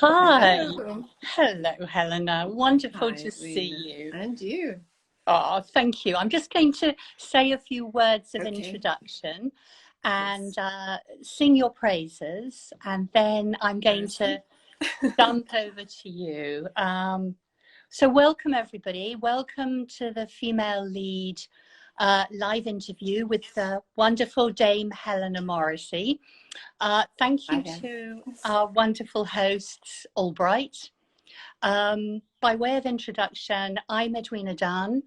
Hi. Hello. Hello, Helena. Wonderful Hi, to see Edwina. you. And you. Oh, thank you. I'm just going to say a few words of Okay. introduction and Yes. sing your praises, and then I'm going Embarrassing. to jump over to you. So welcome, everybody. Welcome to the female lead live interview with the wonderful Dame Helena Morrissey. Thank Hi you there. to our wonderful hosts, AllBright. By way of introduction, I'm Edwina Dunne.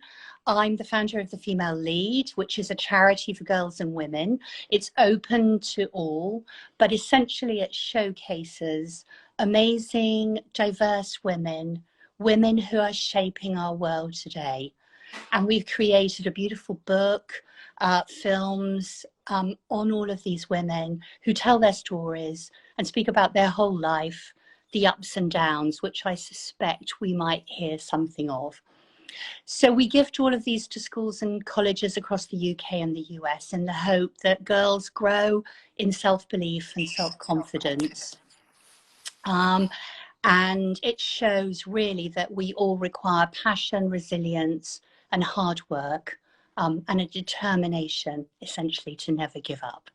I'm the founder of the Female Lead, which is a charity for girls and women. It's open to all, but essentially it showcases amazing, diverse women, women who are shaping our world today. And we've created a beautiful book, films on all of these women who tell their stories and speak about their whole life, the ups and downs, which I suspect we might hear something of. So we gift all of these to schools and colleges across the UK and the US in the hope that girls grow in self-belief and self-confidence. And it shows really that we all require passion, resilience, and hard work, and a determination, essentially, to never give up.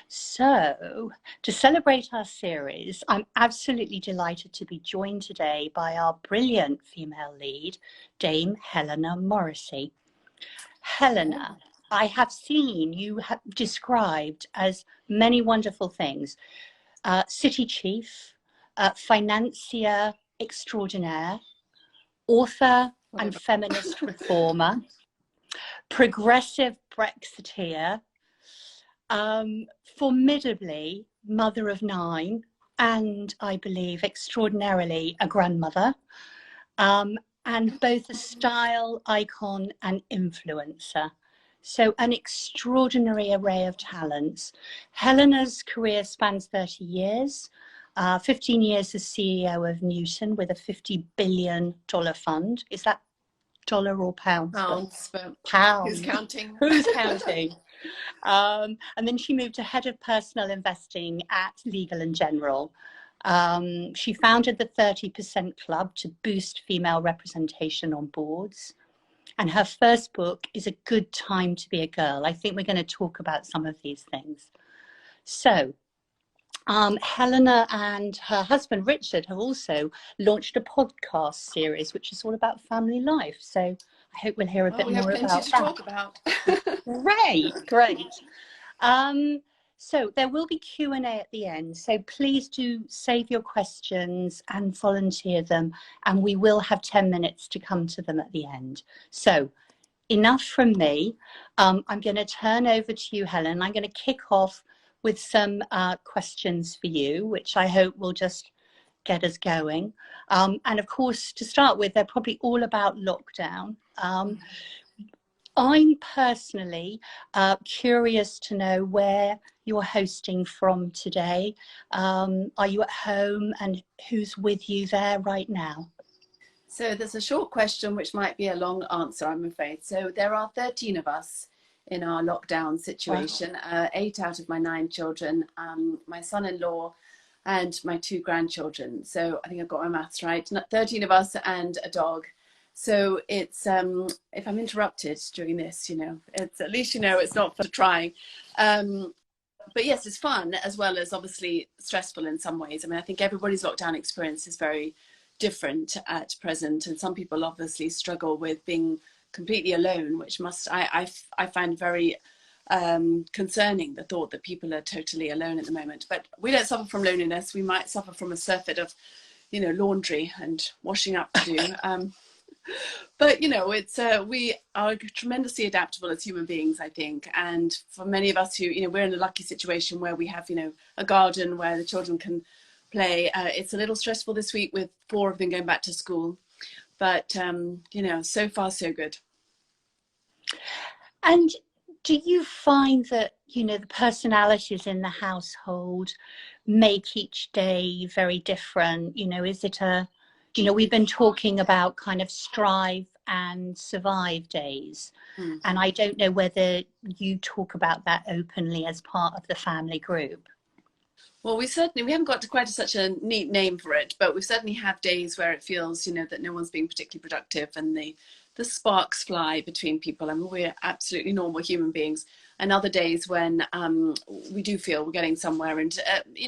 So, to celebrate our series, I'm absolutely delighted to be joined today by our brilliant female lead, Dame Helena Morrissey. Helena, I have seen you have described as many wonderful things. City chief, financier extraordinaire, author and feminist reformer, progressive Brexiteer, formidably mother of 9, and I believe extraordinarily a grandmother, and both a style icon and influencer. So an extraordinary array of talents. Helena's career spans 30 years, 15 years as CEO of Newton with a $50 billion fund. Is that dollar or pounds? Pounds. Pounds. Who's counting? Who's counting? And then she moved to head of personal investing at Legal & General. She founded the 30% Club to boost female representation on boards. And her first book is A Good Time to Be a Girl. I think we're going to talk about some of these things. So Helena and her husband, Richard, have also launched a podcast series, which is all about family life. So I hope we'll hear a bit more about that. We have plenty to talk about. Great. So there will be Q&A at the end. So please do save your questions and volunteer them. And we will have 10 minutes to come to them at the end. So enough from me. I'm going to turn over to you, Helen. I'm going to kick off with some questions for you, which I hope will just get us going. And of course, to start with, they're probably all about lockdown. I'm personally curious to know where you're hosting from today. Are you at home, and who's with you there right now? So there's a short question, which might be a long answer, I'm afraid. So there are 13 of us in our lockdown situation, 8 out of my 9 children, my son-in-law and my 2 grandchildren. So I think I've got my maths right. 13 of us and a dog. So it's, if I'm interrupted during this, it's at least, it's not for trying. But yes, it's fun as well as obviously stressful in some ways. I mean, I think everybody's lockdown experience is very different at present. And some people obviously struggle with being completely alone, which I find very concerning, the thought that people are totally alone at the moment. But we don't suffer from loneliness. We might suffer from a surfeit of, laundry and washing up to do. But it's we are tremendously adaptable as human beings, I think, and for many of us who we're in a lucky situation where we have a garden where the children can play. It's a little stressful this week with 4 of them going back to school, but so far so good. And do you find that the personalities in the household make each day very different? Is it we've been talking about kind of strive and survive days. And I don't know whether you talk about that openly as part of the family group. Well, we haven't got to quite such a neat name for it, but we certainly have days where it feels, that no one's being particularly productive, and the sparks fly between people. I mean, we're absolutely normal human beings. And other days when we do feel we're getting somewhere. And,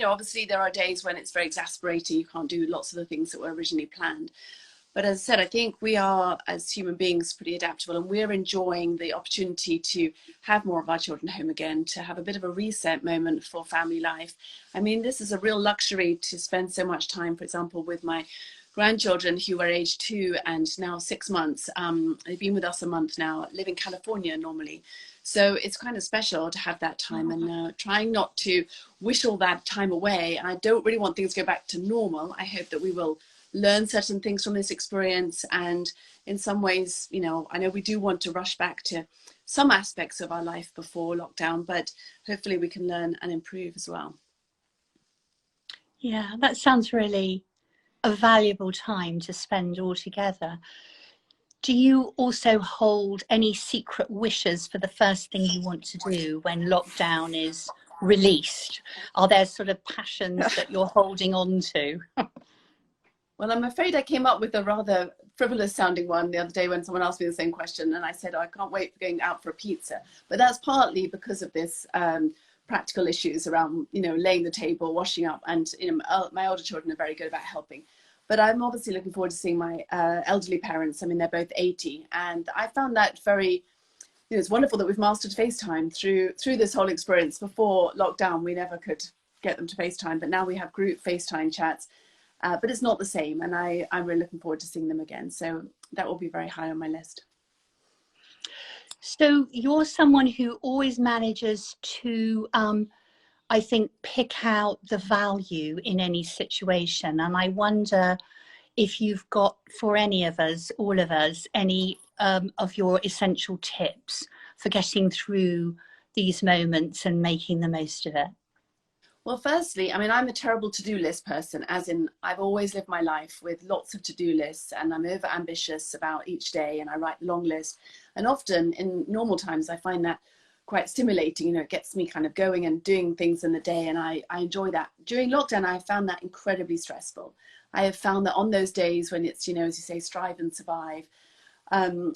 obviously there are days when it's very exasperating. You can't do lots of the things that were originally planned. But as I said, I think we are, as human beings, pretty adaptable, and we're enjoying the opportunity to have more of our children home again, to have a bit of a reset moment for family life. I mean, this is a real luxury to spend so much time, for example, with my grandchildren who are age 2 and now 6 months. They've been with us a month now, live in California normally. So it's kind of special to have that time, and trying not to wish all that time away. And I don't really want things to go back to normal. I hope that we will learn certain things from this experience, and in some ways, I know we do want to rush back to some aspects of our life before lockdown, but hopefully we can learn and improve as well. Yeah, that sounds really a valuable time to spend all together. Do you also hold any secret wishes for the first thing you want to do when lockdown is released? Are there sort of passions that you're holding on to? Well, I'm afraid I came up with a rather frivolous sounding one the other day when someone asked me the same question, and I said, oh, I can't wait for going out for a pizza. But that's partly because of this practical issues around, laying the table, washing up, and my older children are very good about helping. But I'm obviously looking forward to seeing my elderly parents. I mean, they're both 80, and I found that very, it's wonderful that we've mastered FaceTime through this whole experience. Before lockdown, we never could get them to FaceTime, but now we have group FaceTime chats. But it's not the same, and I'm really looking forward to seeing them again. So that will be very high on my list. So you're someone who always manages to, I think, pick out the value in any situation. And I wonder if you've got, for any of us, all of us, any of your essential tips for getting through these moments and making the most of it. Well, firstly, I mean, I'm a terrible to-do list person, as in I've always lived my life with lots of to-do lists, and I'm over ambitious about each day, and I write a long list. And often in normal times, I find that quite stimulating. It gets me kind of going and doing things in the day, and I enjoy that. During lockdown, I found that incredibly stressful. I have found that on those days when it's, as you say, strive and survive,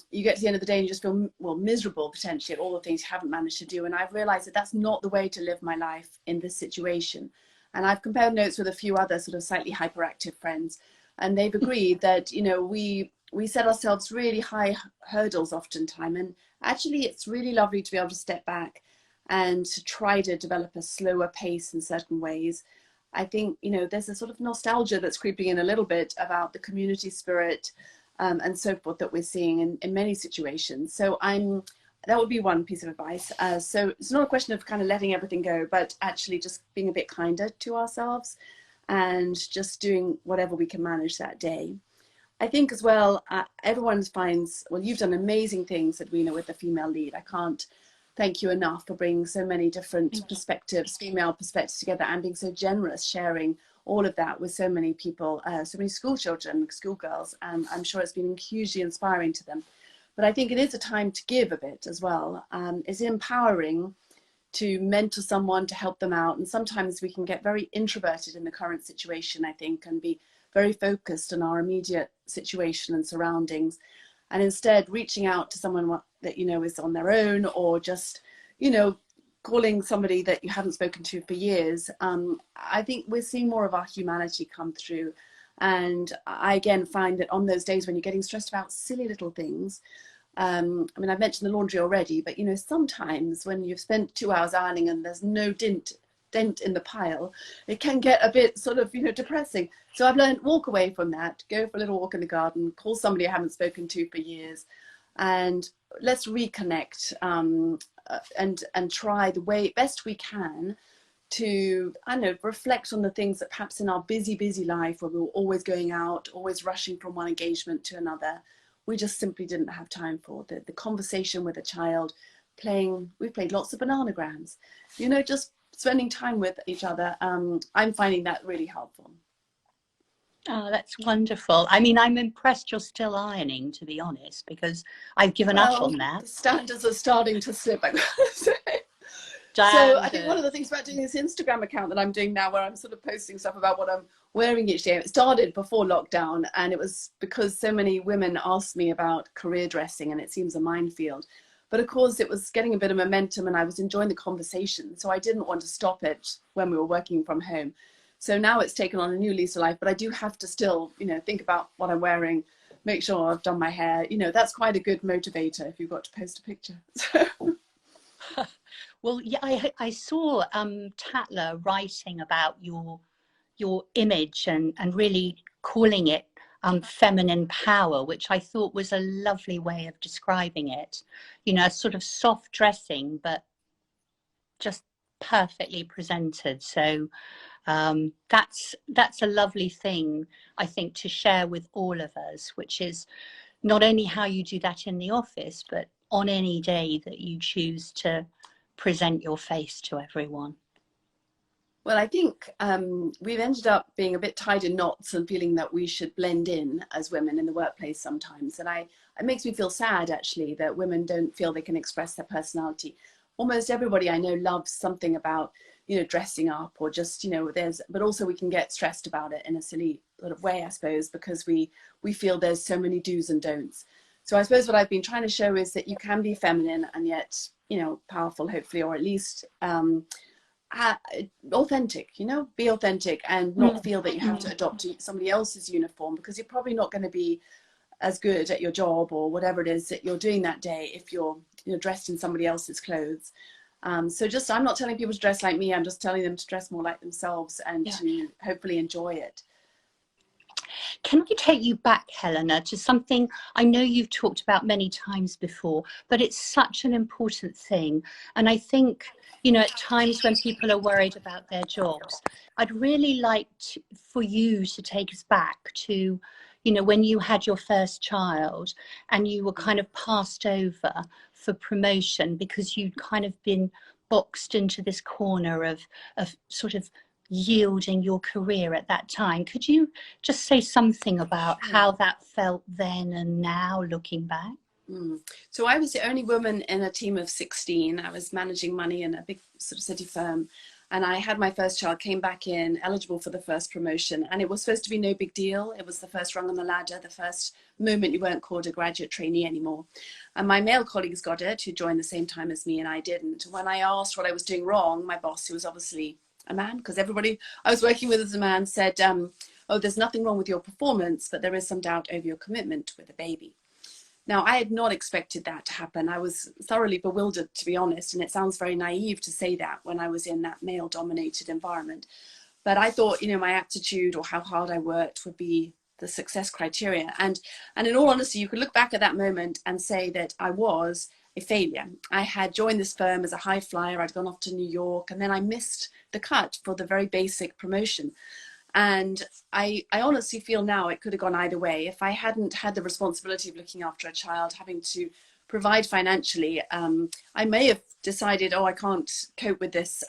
you get to the end of the day and you just feel, well, miserable potentially at all the things you haven't managed to do. And I've realized that that's not the way to live my life in this situation. And I've compared notes with a few other sort of slightly hyperactive friends, and they've agreed that, we set ourselves really high hurdles oftentimes. And actually, it's really lovely to be able to step back and to try to develop a slower pace in certain ways. I think, there's a sort of nostalgia that's creeping in a little bit about the community spirit, and so forth that we're seeing in many situations. So that would be one piece of advice. So it's not a question of kind of letting everything go, but actually just being a bit kinder to ourselves and just doing whatever we can manage that day. I think as well, everyone finds, well, you've done amazing things, Edwina, with the female lead. I can't thank you enough for bringing so many different perspectives, female perspectives together, and being so generous, sharing all of that with so many people, so many school children, schoolgirls, and I'm sure it's been hugely inspiring to them. But I think it is a time to give a bit as well. It's empowering to mentor someone, to help them out. And sometimes we can get very introverted in the current situation, I think, and be very focused on our immediate situation and surroundings. And instead reaching out to someone that, is on their own, or just, calling somebody that you haven't spoken to for years. I think we're seeing more of our humanity come through. And I, again, find that on those days when you're getting stressed about silly little things, I mean, I've mentioned the laundry already, but, sometimes when you've spent 2 hours ironing and there's no dent in the pile, it can get a bit sort of, depressing. So I've learned, walk away from that, go for a little walk in the garden, call somebody I haven't spoken to for years, and let's reconnect, and try the way best we can to, reflect on the things that perhaps in our busy life, where we were always going out, always rushing from one engagement to another, we just simply didn't have time for. The conversation with a child, we played lots of bananagrams, just spending time with each other. I'm finding that really helpful. Oh, that's wonderful. I mean, I'm impressed you're still ironing, to be honest, because I've given up on that. The standards are starting to slip, I gotta say. So Damn I think one of good. the things about doing this Instagram account that I'm doing now, where I'm sort of posting stuff about what I'm wearing each day, it started before lockdown, and it was because so many women asked me about career dressing, and it seems a minefield. But of course, it was getting a bit of momentum, and I was enjoying the conversation, so I didn't want to stop it when we were working from home. So now it's taken on a new lease of life, but I do have to still, think about what I'm wearing, make sure I've done my hair. That's quite a good motivator if you've got to post a picture. Well, yeah, I saw Tatler writing about your image and really calling it feminine power, which I thought was a lovely way of describing it. Sort of soft dressing, but just perfectly presented. So that's a lovely thing, I think, to share with all of us, which is not only how you do that in the office, but on any day that you choose to present your face to everyone. Well, I think we've ended up being a bit tied in knots and feeling that we should blend in as women in the workplace sometimes. And it makes me feel sad, actually, that women don't feel they can express their personality. Almost everybody I know loves something about, dressing up or just, but also we can get stressed about it in a silly sort of way, I suppose, because we feel there's so many do's and don'ts. So I suppose what I've been trying to show is that you can be feminine and yet, powerful, hopefully, or at least authentic, be authentic and not feel that you have to adopt somebody else's uniform, because you're probably not going to be as good at your job or whatever it is that you're doing that day if you're dressed in somebody else's clothes. So I'm not telling people to dress like me, I'm just telling them to dress more like themselves and to hopefully enjoy it. Can I take you back, Helena, to something I know you've talked about many times before, but it's such an important thing. And I think, at times when people are worried about their jobs, I'd really like for you to take us back to, when you had your first child and you were kind of passed over for promotion because you'd kind of been boxed into this corner of sort of yielding your career at that time. Could you just say something about how that felt then and now, looking back? So I was the only woman in a team of 16. I was managing money in a big sort of city firm, and I had my first child, came back in eligible for the first promotion, and it was supposed to be no big deal. It was the first rung on the ladder, the first moment you weren't called a graduate trainee anymore. And my male colleagues got it, who joined the same time as me, and I didn't. When I asked what I was doing wrong, my boss, who was obviously a man, because everybody I was working with as a man, said, oh, there's nothing wrong with your performance, but there is some doubt over your commitment with a baby. Now, I had not expected that to happen. I was thoroughly bewildered, to be honest, and it sounds very naive to say that when I was in that male-dominated environment. But I thought, my aptitude or how hard I worked would be the success criteria. And in all honesty, you could look back at that moment and say that I was a failure. I had joined this firm as a high flyer. I'd gone off to New York, and then I missed the cut for the very basic promotion. And I honestly feel now it could have gone either way. If I hadn't had the responsibility of looking after a child, having to provide financially, I may have decided, oh, I can't cope with this.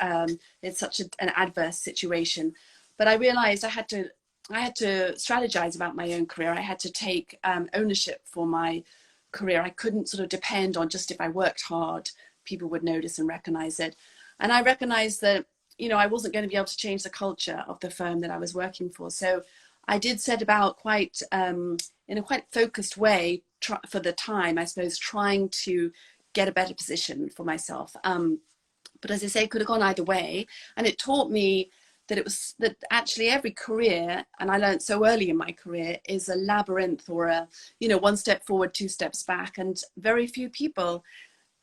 It's such an adverse situation. But I realized I had to strategize about my own career. I had to take ownership for my career. I couldn't sort of depend on just if I worked hard, people would notice and recognize it. And I recognized that I wasn't going to be able to change the culture of the firm that I was working for. So I did set about quite, in a quite focused way for the time, I suppose, trying to get a better position for myself. But as I say, it could have gone either way. And it taught me that actually every career, and I learned so early in my career, is a labyrinth or a, one step forward, two steps back. And very few people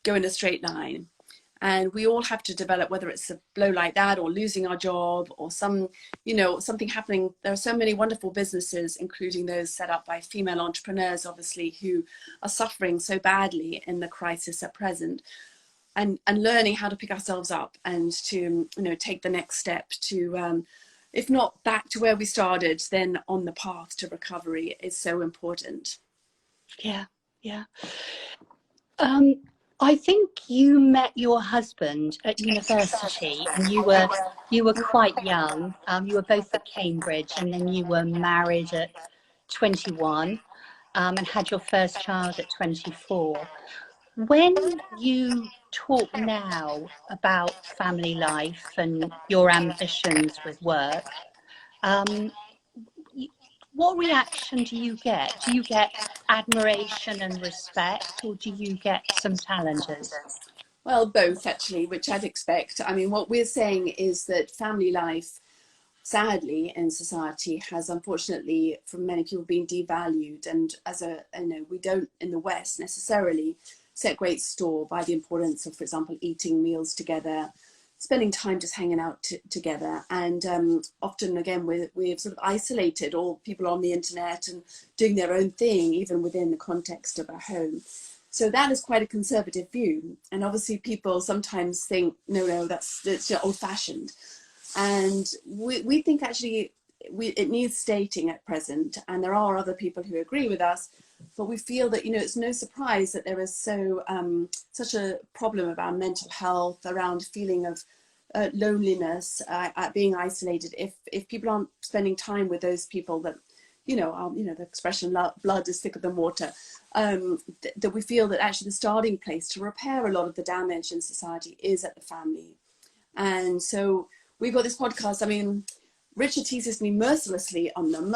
go in a straight line. And we all have to develop, whether it's a blow like that or losing our job or something happening. There are so many wonderful businesses, including those set up by female entrepreneurs, obviously, who are suffering so badly in the crisis at present. And learning how to pick ourselves up and to, take the next step to, if not back to where we started, then on the path to recovery is so important. Yeah. I think you met your husband at university, and you were quite young. You were both at Cambridge, and then you were married at 21, and had your first child at 24. When you talk now about family life and your ambitions with work, what reaction do you get? Do you get admiration and respect, or do you get some challenges? Well, both actually, which I'd expect. I mean, what we're saying is that family life, sadly, in society has unfortunately, for many people, been devalued. And as a, you know, we don't in the West necessarily set great store by the importance of, for example, eating meals together, spending time just hanging out together. And often, again, we've sort of isolated all people on the internet and doing their own thing, even within the context of our home. So that is quite a conservative view. And obviously people sometimes think, no, that's old-fashioned. And we think actually it needs stating at present, and there are other people who agree with us, but we feel that, you know, it's no surprise that there is such a problem about mental health, around feeling of loneliness, being isolated, if people aren't spending time with those people that, the expression blood is thicker than water, that we feel that actually the starting place to repair a lot of the damage in society is at the family. And so we've got this podcast. I mean, Richard teases me mercilessly on them.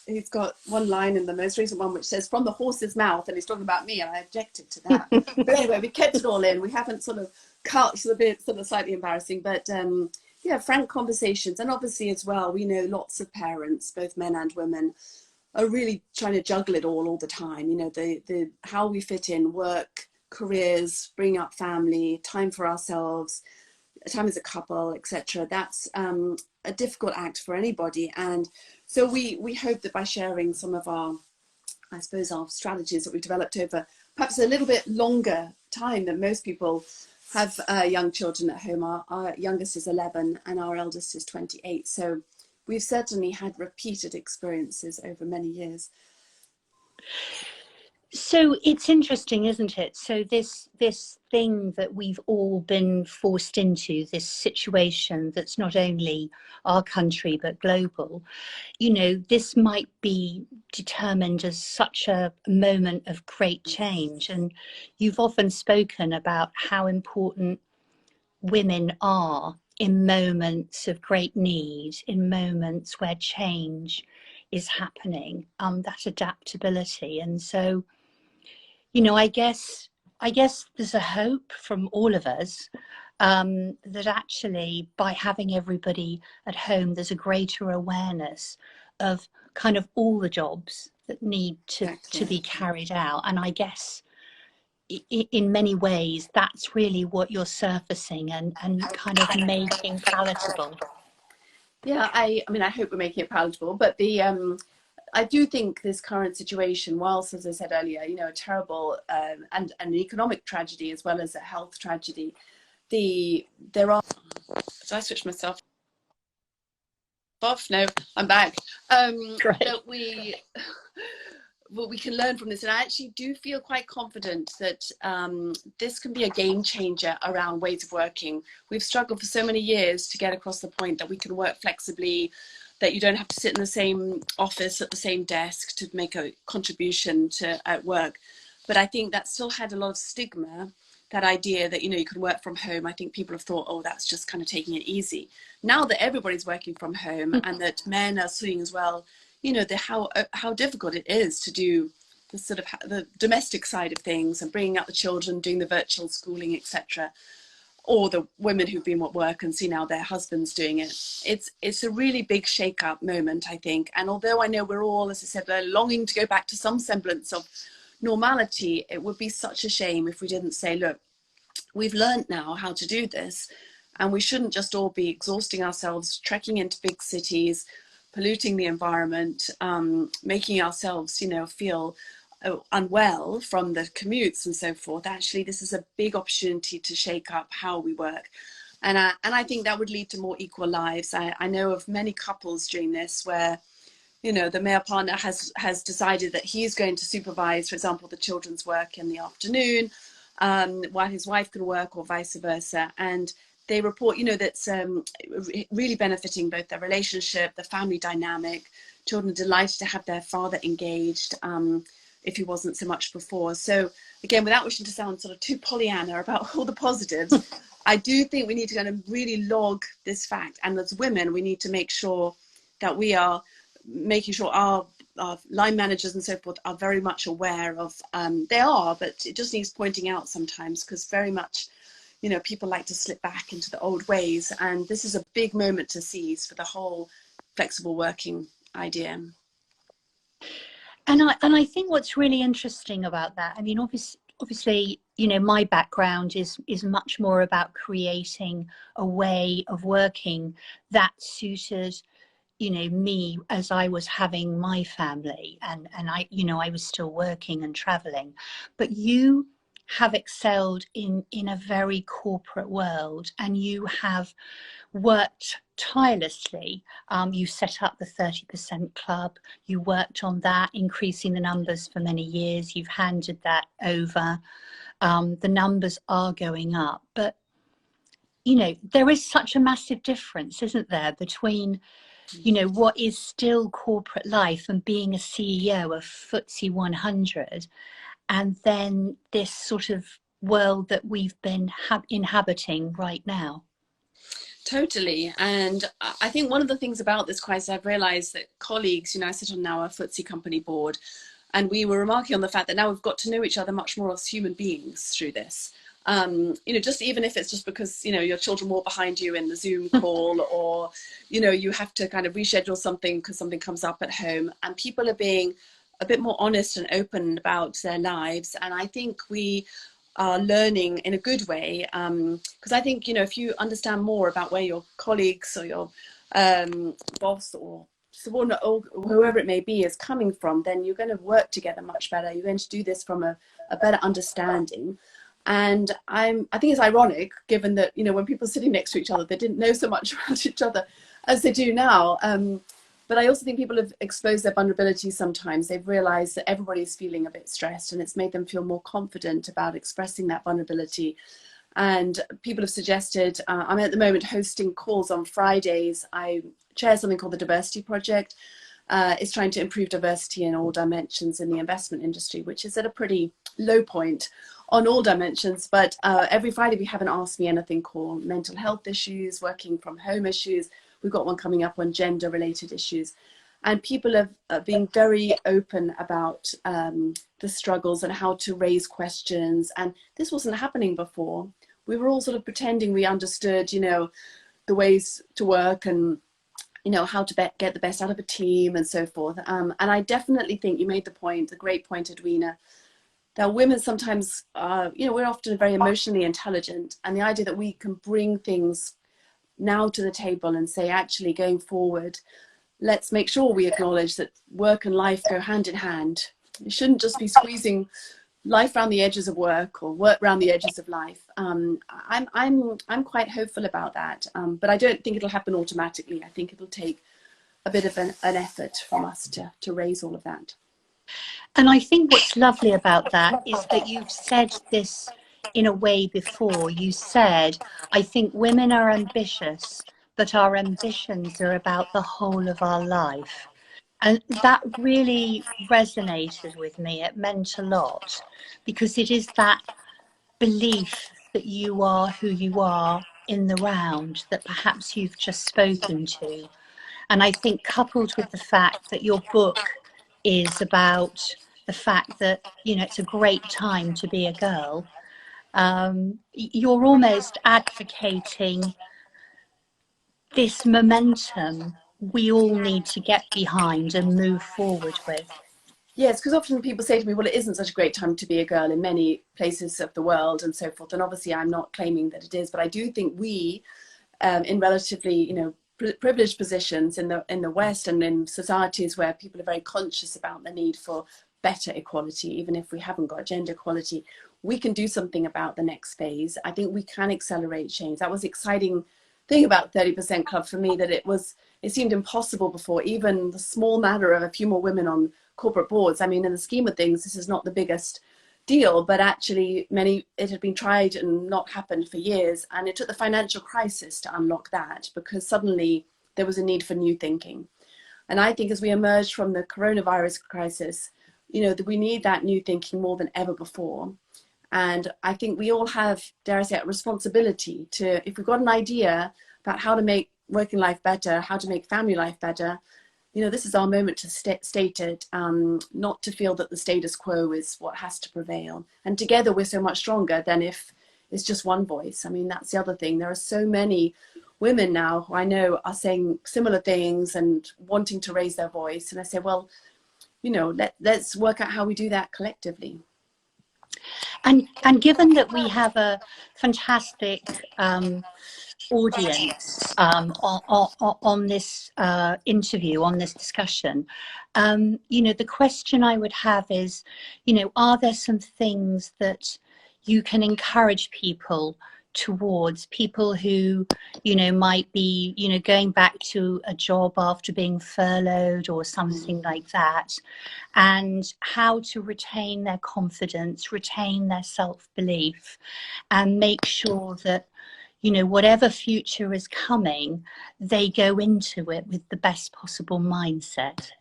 He's got one line in the most recent one which says, "From the horse's mouth," and he's talking about me, and I objected to that. But anyway, we kept it all in. We haven't sort of cut, it's a bit sort of slightly embarrassing, but yeah, frank conversations. And obviously as well, we know lots of parents, both men and women, are really trying to juggle it all the time. You know, the how we fit in work, careers, bring up family, time for ourselves, time as a couple, etc. That's a difficult act for anybody. And so we hope that by sharing some of our, I suppose, our strategies that we've developed over perhaps a little bit longer time than most people have young children at home. Our youngest is 11 and our eldest is 28. So we've certainly had repeated experiences over many years. So it's interesting, isn't it? So this thing that we've all been forced into, this situation that's not only our country but global, you know, this might be determined as such a moment of great change. And you've often spoken about how important women are in moments of great need, in moments where change is happening, that adaptability. And so, you know, I guess there's a hope from all of us, that actually by having everybody at home, there's a greater awareness of kind of all the jobs that need to be carried out. And I guess in many ways, that's really what you're surfacing and kind of making palatable. Yeah, I mean, I hope we're making it palatable, but I do think this current situation, whilst, as I said earlier, you know, a terrible and an economic tragedy as well as a health tragedy, there are. Did I switch myself off? No, I'm back. That what we can learn from this, and I actually do feel quite confident that this can be a game changer around ways of working. We've struggled for so many years to get across the point that we can work flexibly, that you don't have to sit in the same office at the same desk to make a contribution at work. But I think that still had a lot of stigma, that idea that, you know, you could work from home. I think people have thought, oh, that's just kind of taking it easy. Now that everybody's working from home and that men are seeing as well, you know, how difficult it is to do the sort of the domestic side of things and bringing up the children, doing the virtual schooling, etc. Or the women who've been at work and see now their husbands doing it. It's a really big shake-up moment, I think. And although I know we're all, as I said, longing to go back to some semblance of normality, it would be such a shame if we didn't say, look, we've learned now how to do this, and we shouldn't just all be exhausting ourselves, trekking into big cities, polluting the environment, making ourselves, you know, feel unwell from the commutes and so forth. Actually, this is a big opportunity to shake up how we work. And I think that would lead to more equal lives. I know of many couples doing this where, you know, the male partner has decided that he's going to supervise, for example, the children's work in the afternoon, while his wife can work, or vice versa. And they report, you know, that's really benefiting both their relationship, the family dynamic. Children are delighted to have their father engaged. if he wasn't so much before. So again, without wishing to sound sort of too Pollyanna about all the positives, I do think we need to kind of really log this fact. And as women, we need to make sure that we are making sure our line managers and so forth are very much aware of, they are, but it just needs pointing out sometimes, because very much, you know, people like to slip back into the old ways. And this is a big moment to seize for the whole flexible working idea. And I think what's really interesting about that, I mean, obviously, you know, my background is much more about creating a way of working that suited, you know, me as I was having my family, and I, you know, I was still working and traveling. But you have excelled in a very corporate world, and you have worked tirelessly. You set up the 30% club, you worked on that, increasing the numbers for many years, you've handed that over. The numbers are going up, but you know, there is such a massive difference, isn't there, between, you know, what is still corporate life and being a CEO of FTSE 100, and then this sort of world that we've been inhabiting right now. Totally. And I think one of the things about this crisis, I've realized that colleagues, you know, I sit on now a FTSE company board, and we were remarking on the fact that now we've got to know each other much more as human beings through this. You know, just even if it's just because, you know, your children walk behind you in the Zoom call, or, you know, you have to kind of reschedule something because something comes up at home, and people are being a bit more honest and open about their lives. And I think we are learning in a good way, because I think, you know, if you understand more about where your colleagues or your boss or subordinate or whoever it may be is coming from, then you're going to work together much better. You're going to do this from a better understanding. And I think it's ironic, given that, you know, when people are sitting next to each other, they didn't know so much about each other as they do now. But I also think people have exposed their vulnerability sometimes. They've realized that everybody's feeling a bit stressed, and it's made them feel more confident about expressing that vulnerability. And people have suggested, I'm at the moment hosting calls on Fridays. I chair something called the Diversity Project. It's trying to improve diversity in all dimensions in the investment industry, which is at a pretty low point on all dimensions. But every Friday we have an Ask Me Anything call, mental health issues, working from home issues. We've got one coming up on gender related issues. And people have been very open about the struggles and how to raise questions. And this wasn't happening before. We were all sort of pretending we understood, you know, the ways to work and, you know, how to get the best out of a team and so forth. And I definitely think you made the point, the great point, Edwina, that women sometimes, you know, we're often very emotionally intelligent. And the idea that we can bring things now to the table and say, actually, going forward, let's make sure we acknowledge that work and life go hand in hand. You shouldn't just be squeezing life around the edges of work or work around the edges of life. I'm quite hopeful about that, but I don't think it'll happen automatically. I think it'll take a bit of an effort from us to raise all of that. And I think what's lovely about that is that you've said this in a way before. You said, I think women are ambitious, but our ambitions are about the whole of our life. And that really resonated with me. It meant a lot, because it is that belief that you are who you are in the round that perhaps you've just spoken to. And I think, coupled with the fact that your book is about the fact that, you know, it's a great time to be a girl, you're almost advocating this momentum we all need to get behind and move forward with. Yes, because often people say to me, well, it isn't such a great time to be a girl in many places of the world and so forth. And obviously I'm not claiming that it is, but I do think we, in relatively, you know, privileged positions in the West and in societies where people are very conscious about the need for better equality, even if we haven't got gender equality, we can do something about the next phase. I think we can accelerate change. That was the exciting thing about 30% Club for me, that it seemed impossible before, even the small matter of a few more women on corporate boards. I mean, in the scheme of things, this is not the biggest deal, but actually it had been tried and not happened for years. And it took the financial crisis to unlock that, because suddenly there was a need for new thinking. And I think as we emerge from the coronavirus crisis, you know, that we need that new thinking more than ever before. And I think we all have, dare I say, a responsibility to, if we've got an idea about how to make working life better, how to make family life better, you know, this is our moment to state it, not to feel that the status quo is what has to prevail. And together we're so much stronger than if it's just one voice. I mean, that's the other thing. There are so many women now who I know are saying similar things and wanting to raise their voice. And I say, well, you know, let's work out how we do that collectively. And given that we have a fantastic audience on this interview, on this discussion, you know, the question I would have is, you know, are there some things that you can encourage people towards, people who, you know, might be, you know, going back to a job after being furloughed or something like that, and how to retain their confidence, retain their self-belief, and make sure that, you know, whatever future is coming, they go into it with the best possible mindset?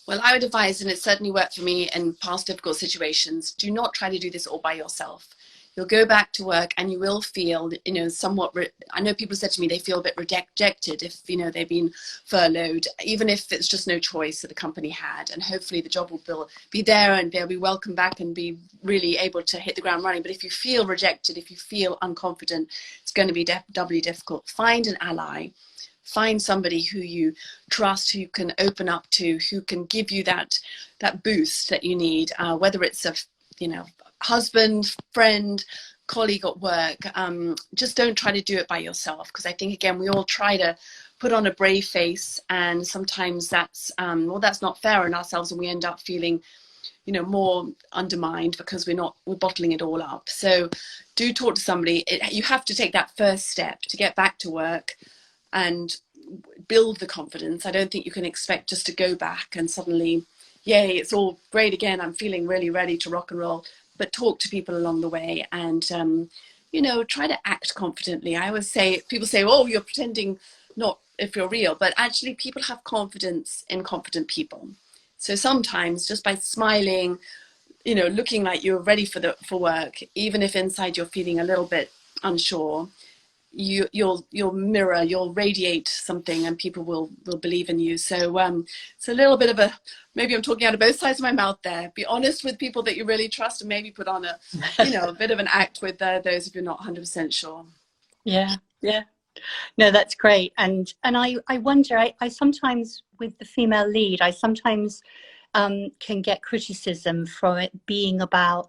Well, I would advise, and it certainly worked for me in past difficult situations, do not try to do this all by yourself. You'll go back to work and you will feel, you know, somewhat, I know people said to me they feel a bit rejected if, you know, they've been furloughed, even if it's just no choice that the company had. And hopefully the job will be there and they'll be welcomed back and be really able to hit the ground running. But if you feel rejected, if you feel unconfident, it's going to be doubly difficult. Find an ally. Find somebody who you trust, who you can open up to, who can give you that boost that you need, whether it's a, you know, husband, friend, colleague at work. Just don't try to do it by yourself, because I think, again, we all try to put on a brave face, and sometimes that's well, that's not fair on ourselves, and we end up feeling, you know, more undermined because we're bottling it all up. So do talk to somebody. You have to take that first step to get back to work and build the confidence. I don't think you can expect just to go back and suddenly, yay, it's all great again, I'm feeling really ready to rock and roll. But talk to people along the way, and you know, try to act confidently. I always say, people say, oh, you're pretending, not if you're real, but actually people have confidence in confident people. So sometimes just by smiling, you know, looking like you're ready for work, even if inside you're feeling a little bit unsure, you'll mirror, you'll radiate something, and people will believe in you. So it's a little bit of a, maybe I'm talking out of both sides of my mouth there. Be honest with people that you really trust, and maybe put on a, you know, a bit of an act with those if you're not 100% sure. Yeah. No, that's great. And I wonder, I sometimes, with the female lead, I sometimes can get criticism for it being about,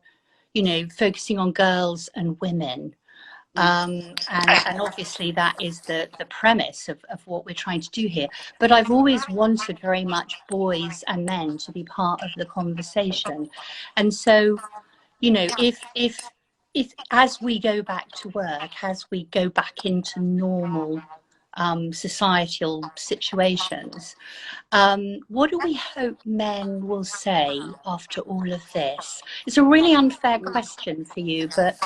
you know, focusing on girls and women. And obviously that is the premise of what we're trying to do here. But I've always wanted very much boys and men to be part of the conversation. And so, you know, if as we go back to work, as we go back into normal societal situations, what do we hope men will say after all of this? It's a really unfair question for you, but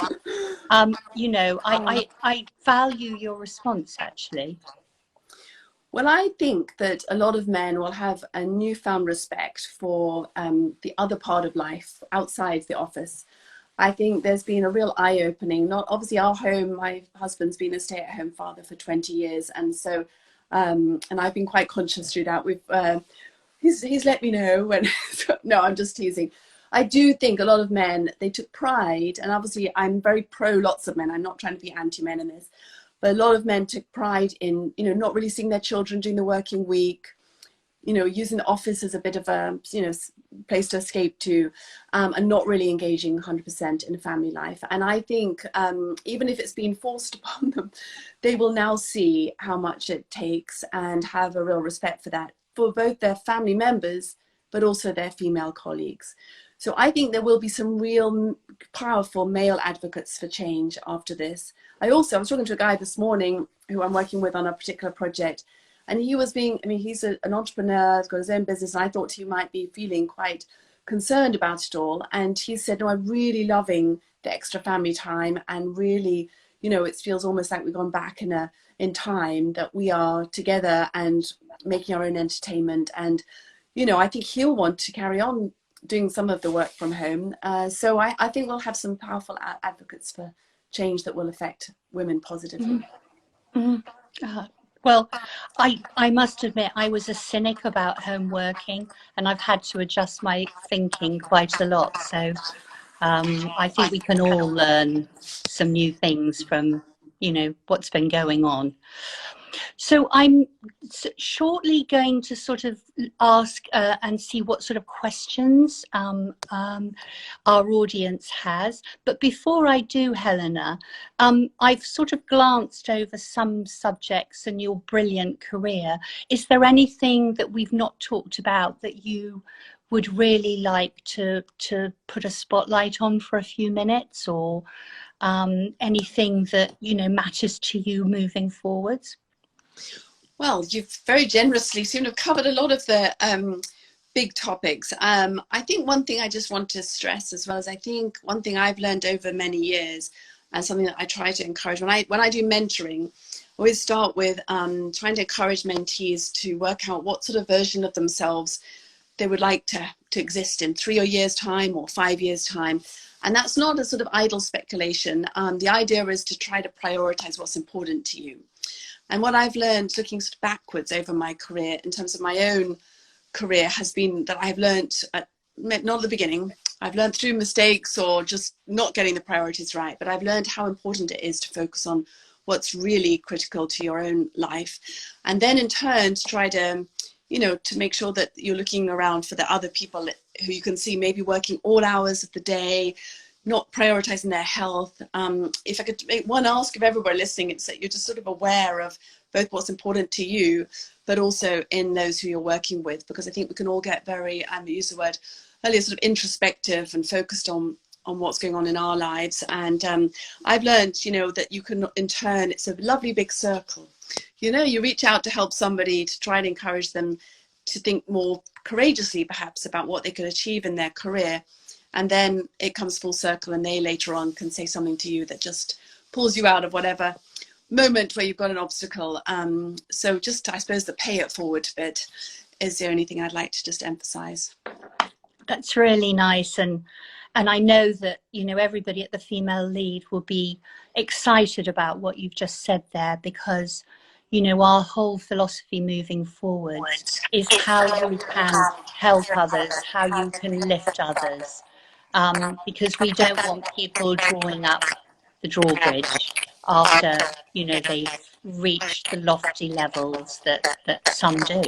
you know, I value your response, actually. Well, I think that a lot of men will have a newfound respect for the other part of life outside the office. I think there's been a real eye-opening. Not obviously our home, my husband's been a stay-at-home father for 20 years, and so and I've been quite conscious through that. He's let me know when no, I'm just teasing. I do think a lot of men, they took pride, and obviously I'm very pro lots of men, I'm not trying to be anti-men in this, but a lot of men took pride in, you know, not really seeing their children during the working week, you know, using the office as a bit of a, you know, place to escape to, and not really engaging 100% in family life. And I think even if it's been forced upon them, they will now see how much it takes and have a real respect for that, for both their family members, but also their female colleagues. So I think there will be some real powerful male advocates for change after this. I was talking to a guy this morning who I'm working with on a particular project, and he was being, I mean, he's an entrepreneur, he's got his own business, and I thought he might be feeling quite concerned about it all. And he said, no, I'm really loving the extra family time, and really, you know, it feels almost like we've gone back in time, that we are together and making our own entertainment. And, you know, I think he'll want to carry on doing some of the work from home. So I think we'll have some powerful advocates for change that will affect women positively. Well, I must admit, I was a cynic about home working, and I've had to adjust my thinking quite a lot. So I think we can all learn some new things from, what's been going on. So I'm shortly going to sort of ask and see what sort of questions our audience has. But before I do, Helena, I've sort of glanced over some subjects in your brilliant career. Is there anything that we've not talked about that you would really like to put a spotlight on for a few minutes, or anything that, matters to you moving forwards? Well, you've very generously seem to have covered a lot of the big topics. I think one thing I just want to stress, as well as I think one thing I've learned over many years, and something that I try to encourage when I do mentoring, I always start with trying to encourage mentees to work out what sort of version of themselves they would like to exist in 3 years time or 5 years time. And that's not a sort of idle speculation. The idea is to try to prioritize what's important to you. And what I've learned looking sort of backwards over my career in terms of my own career has been that I've learned, not at the beginning, I've learned through mistakes or just not getting the priorities right, but I've learned how important it is to focus on what's really critical to your own life. And then in turn to try to, to make sure that you're looking around for the other people who you can see maybe working all hours of the day, not prioritizing their health. If I could make one ask of everybody listening, it's that you're just sort of aware of both what's important to you, but also in those who you're working with, because I think we can all get very, I use the word earlier, sort of introspective and focused on what's going on in our lives. And I've learned, that you can, in turn, it's a lovely big circle. You reach out to help somebody to try and encourage them to think more courageously, perhaps, about what they could achieve in their career. And then it comes full circle, and they later on can say something to you that just pulls you out of whatever moment where you've got an obstacle. So just, I suppose, the pay it forward bit is the only thing I'd like to just emphasize. That's really nice. And I know that, everybody at the Female Lead will be excited about what you've just said there, because, our whole philosophy moving forward is how you can help others, how you can lift others. Because we don't want people drawing up the drawbridge after, they've reached the lofty levels that some do.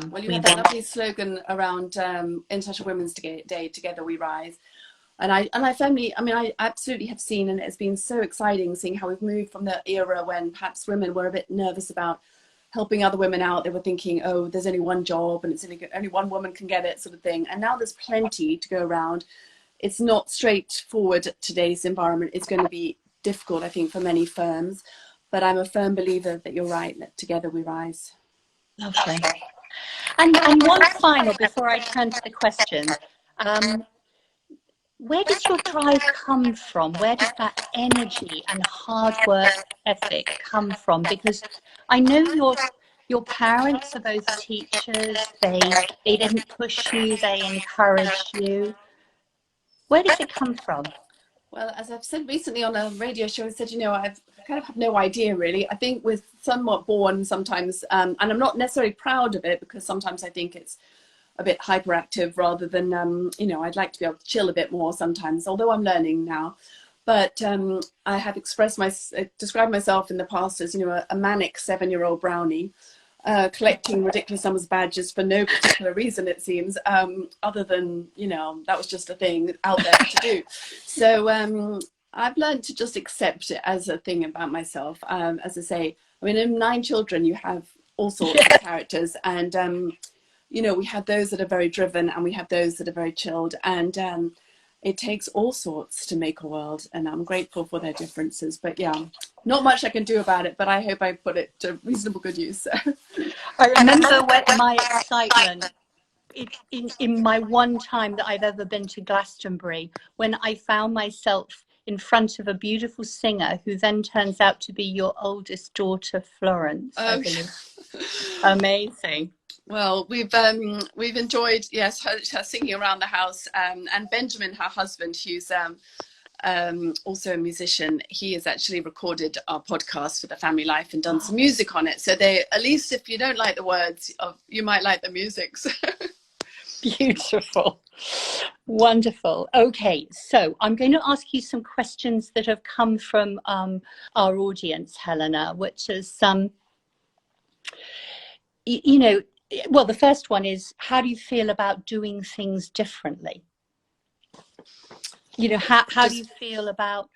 Well, you had that lovely slogan around International Women's Day, Together We Rise. And I firmly, I absolutely have seen, and it's been so exciting seeing how we've moved from the era when perhaps women were a bit nervous about helping other women out. They were thinking, oh, there's only one job and it's only one woman can get it, sort of thing. And now there's plenty to go around. It's not straightforward, today's environment. It's going to be difficult, I think, for many firms. But I'm a firm believer that you're right, that together we rise. Lovely. And one final, before I turn to the question, where does your drive come from? Where does that energy and hard work ethic come from? Because I know your parents are both teachers. They didn't push you, they encouraged you. Where does it come from? Well, as I've said recently on a radio show, I said, I kind of have no idea, really. I think we're somewhat born sometimes, and I'm not necessarily proud of it, because sometimes I think it's a bit hyperactive rather than, I'd like to be able to chill a bit more sometimes, although I'm learning now. But I have described myself in the past as, a manic 7-year-old brownie, collecting ridiculous numbers of badges for no particular reason, it seems, other than, that was just a thing out there to do. So I've learned to just accept it as a thing about myself. As I say, in 9 children, you have all sorts of characters, and we have those that are very driven, and we have those that are very chilled, and it takes all sorts to make a world, and I'm grateful for their differences. But yeah, not much I can do about it, but I hope I put it to reasonable good use. I remember when my excitement in my one time that I've ever been to Glastonbury, when I found myself in front of a beautiful singer who then turns out to be your oldest daughter, Florence, I believe. Amazing. Well, we've enjoyed, yes, her singing around the house, and Benjamin, her husband, who's also a musician, he has actually recorded our podcast for the family life and done some music on it. So they, at least if you don't like the words, you might like the music. So. Beautiful. Wonderful. Okay, so I'm going to ask you some questions that have come from our audience, Helena, which is you know, well, the first one is, how do you feel about doing things differently? You know, how do you feel about,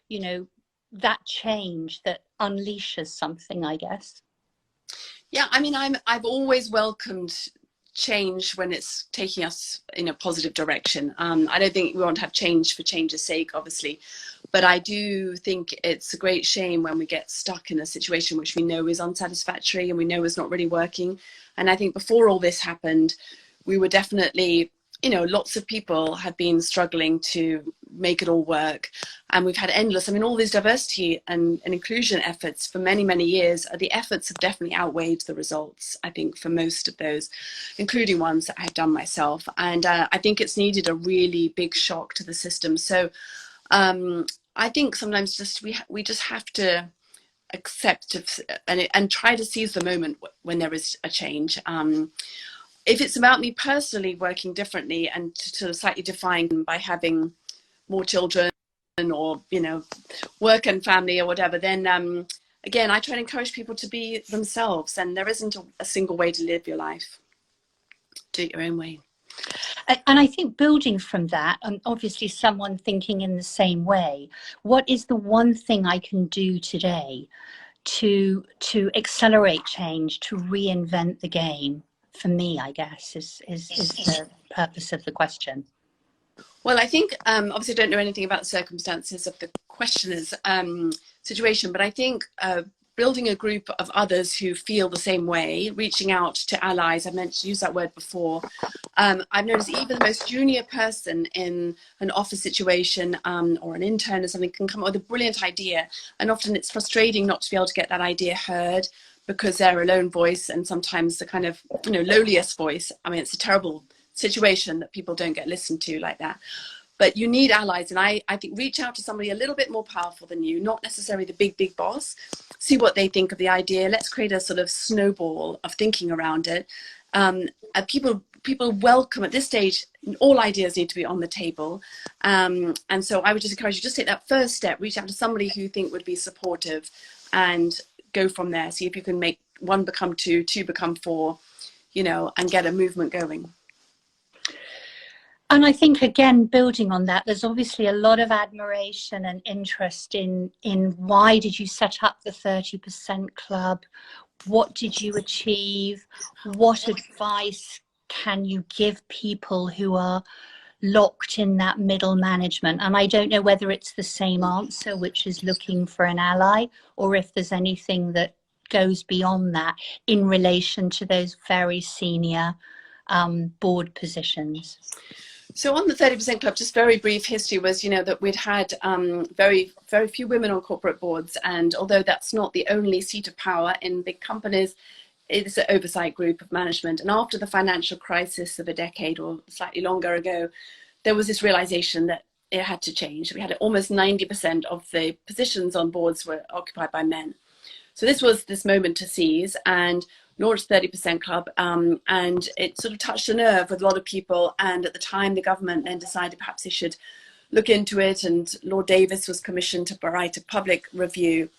you know, that change that unleashes something, I guess? Yeah, I mean, I've always welcomed change when it's taking us in a positive direction. I don't think we want to have change for change's sake, obviously, but I do think it's a great shame when we get stuck in a situation which we know is unsatisfactory and we know is not really working. And I think before all this happened, we were definitely, you know, lots of people have been struggling to make it all work. And we've had endless, I mean, all these diversity and inclusion efforts for many, many years, the efforts have definitely outweighed the results, I think, for most of those, including ones that I've done myself. And I think it's needed a really big shock to the system. So I think sometimes just we just have to accept and try to seize the moment when there is a change. If it's about me personally working differently and to slightly define by having more children or, you know, work and family or whatever, then again, I try to encourage people to be themselves, and there isn't a single way to live your life. Do it your own way. And I think building from that, and obviously someone thinking in the same way, what is the one thing I can do today to accelerate change, to reinvent the game? For me, I guess, is the purpose of the question. Well, I think, obviously I don't know anything about the circumstances of the questioner's situation, but I think building a group of others who feel the same way, reaching out to allies, I've used that word before. I've noticed even the most junior person in an office situation or an intern or something can come up with a brilliant idea. And often it's frustrating not to be able to get that idea heard because they're a lone voice, and sometimes the kind of, you know, lowliest voice. I mean, it's a terrible situation that people don't get listened to like that. But you need allies, and I think reach out to somebody a little bit more powerful than you, not necessarily the big boss. See what they think of the idea. Let's create a sort of snowball of thinking around it. People welcome at this stage, all ideas need to be on the table. And so I would just encourage you, just take that first step, reach out to somebody who you think would be supportive, and go from there. See if you can make one become two, two become four, you know, and get a movement going. And I think, again, building on that, there's obviously a lot of admiration and interest in why did you set up the 30% Club? What did you achieve? What advice can you give people who are locked in that middle management? And I don't know whether it's the same answer, which is looking for an ally, or if there's anything that goes beyond that in relation to those very senior board positions. So on the 30% Club, just very brief history was, you know, that we'd had very few women on corporate boards. And although that's not the only seat of power in big companies, it's an oversight group of management. And after the financial crisis of a decade or slightly longer ago, there was this realization that it had to change. We had almost 90% of the positions on boards were occupied by men. So this was this moment to seize, and launched 30% Club, and it sort of touched a nerve with a lot of people. And at the time, the government then decided perhaps they should look into it, and Lord Davis was commissioned to write a public review.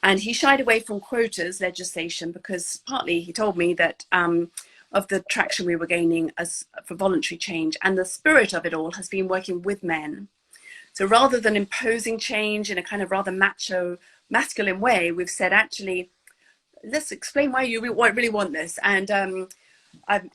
And he shied away from quotas legislation because partly he told me that of the traction we were gaining as for voluntary change, and the spirit of it all has been working with men. So rather than imposing change in a kind of rather macho, masculine way, we've said, actually, let's explain why you really want this. And I'm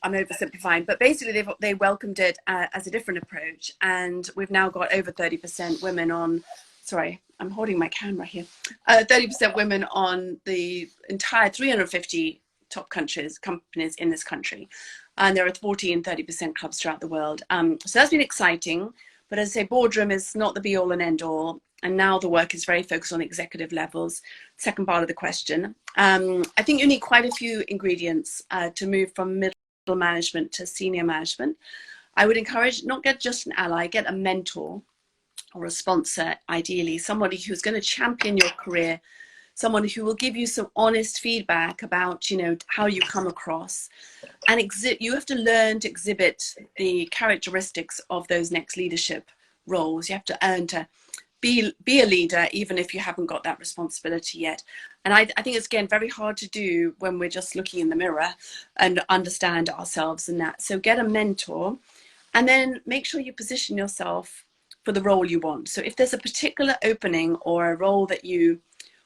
oversimplifying, but basically they welcomed it as a different approach. And we've now got over 30% women on, sorry, I'm holding my camera here, 30% women on the entire 350 top companies in this country. And there are 14 30% clubs throughout the world. So that's been exciting. But as I say, boardroom is not the be all and end all. And now the work is very focused on executive levels. second part of the question. I think you need quite a few ingredients to move from middle management to senior management. I would encourage not get just an ally, get a mentor or a sponsor, ideally, somebody who's going to champion your career, someone who will give you some honest feedback about, you know, how you come across, and you have to learn to exhibit the characteristics of those next leadership roles. You have to earn to be a leader, even if you haven't got that responsibility yet. And I think it's, again, very hard to do when we're just looking in the mirror and understand ourselves and that. So get a mentor, and then make sure you position yourself for the role you want. So if there's a particular opening or a role that you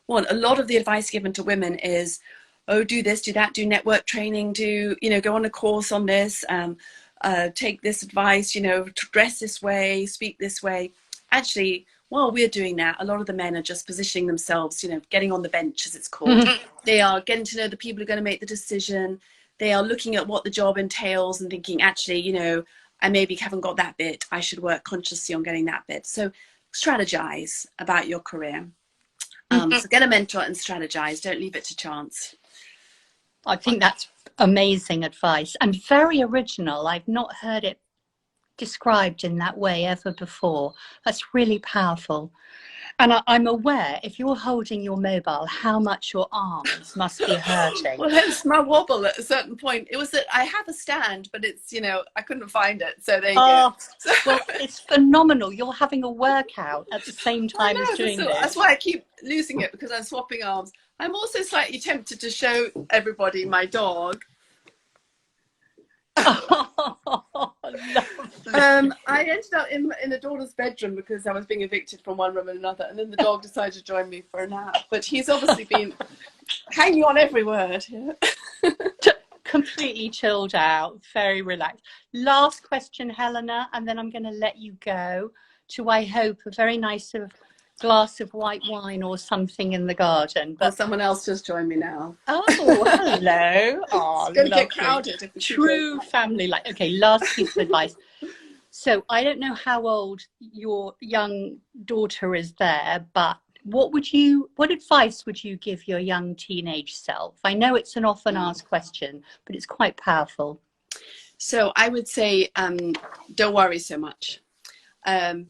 want, a lot of the advice given to women is, oh, do this, do that, do network training, do, you know, go on a course on this, take this advice, you know, dress this way, speak this way. Actually, while we're doing that, a lot of the men are just positioning themselves, you know, getting on the bench, as it's called. They are getting to know the people who are going to make the decision. They are looking at what the job entails and thinking, actually, you know, I maybe haven't got that bit. I should work consciously on getting that bit. So strategize about your career. So get a mentor and strategize. Don't leave it to chance. I think that's amazing advice and very original. I've not heard it described in that way ever before. That's really powerful. And I'm aware, if you're holding your mobile, how much your arms must be hurting. Well, hence my wobble at a certain point. It was that I have a stand, but it's, you know, I couldn't find it. So there you go. So, well, it's phenomenal. You're having a workout at the same time as doing this. That's why I keep losing it, because I'm swapping arms. I'm also slightly tempted to show everybody my dog. Oh, I ended up in a daughter's bedroom because I was being evicted from one room and another, and then the dog decided to join me for a nap. But he's obviously been hanging on every word. Yeah. Completely chilled out, very relaxed. Last question, Helena, and then I'm going to let you go to, I hope, a very nice glass of white wine or something in the garden. But someone else just joined me now. Oh, hello. Oh, it's going to get crowded. True family life. Okay, last piece of advice. So I don't know how old your young daughter is there, but what advice would you give your young teenage self? I know it's an often asked question, but it's quite powerful. So I would say, don't worry so much.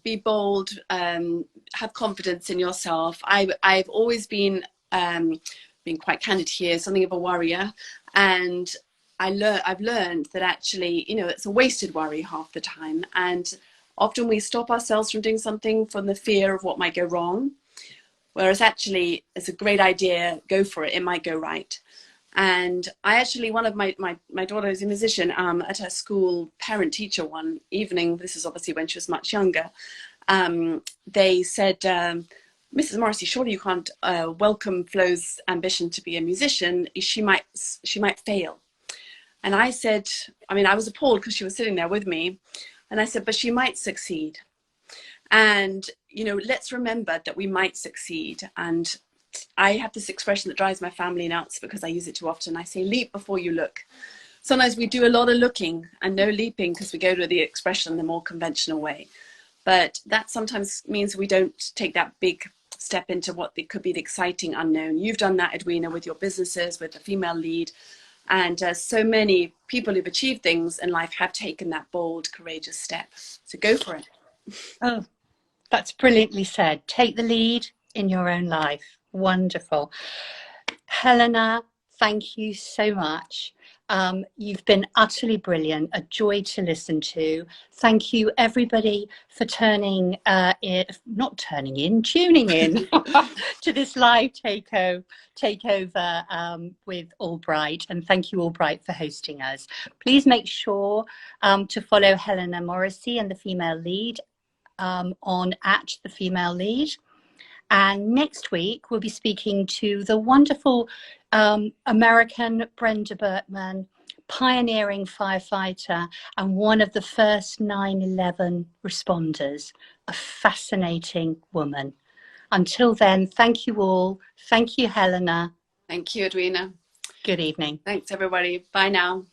Be bold, have confidence in yourself. I've always been quite candid here, something of a worrier, and I've learned that actually, you know, it's a wasted worry half the time, and often we stop ourselves from doing something from the fear of what might go wrong, whereas actually it's a great idea, go for it, it might go right. And I actually, one of my daughter is a musician, at her school parent teacher one evening, this is obviously when she was much younger, they said, Mrs. Morrissey, surely you can't welcome Flo's ambition to be a musician. She might fail. And I said, I mean, I was appalled because she was sitting there with me. And I said, but she might succeed. And, you know, let's remember that we might succeed. And I have this expression that drives my family nuts because I use it too often. I say, leap before you look. Sometimes we do a lot of looking and no leaping because we go to the expression the more conventional way. But that sometimes means we don't take that big step into what could be the exciting unknown. You've done that, Edwina, with your businesses, with the female lead. And so many people who've achieved things in life have taken that bold, courageous step. So go for it. Oh, that's brilliantly said. Take the lead in your own life. Wonderful. Helena, thank you so much. You've been utterly brilliant, a joy to listen to. Thank you, everybody, for tuning in to this live takeover with AllBright. And thank you, AllBright, for hosting us. Please make sure to follow Helena Morrissey and the female lead on @thefemalelead. And next week, we'll be speaking to the wonderful American Brenda Bertman, pioneering firefighter and one of the first 9/11 responders, a fascinating woman. Until then, thank you all. Thank you, Helena. Thank you, Edwina. Good evening. Thanks, everybody. Bye now.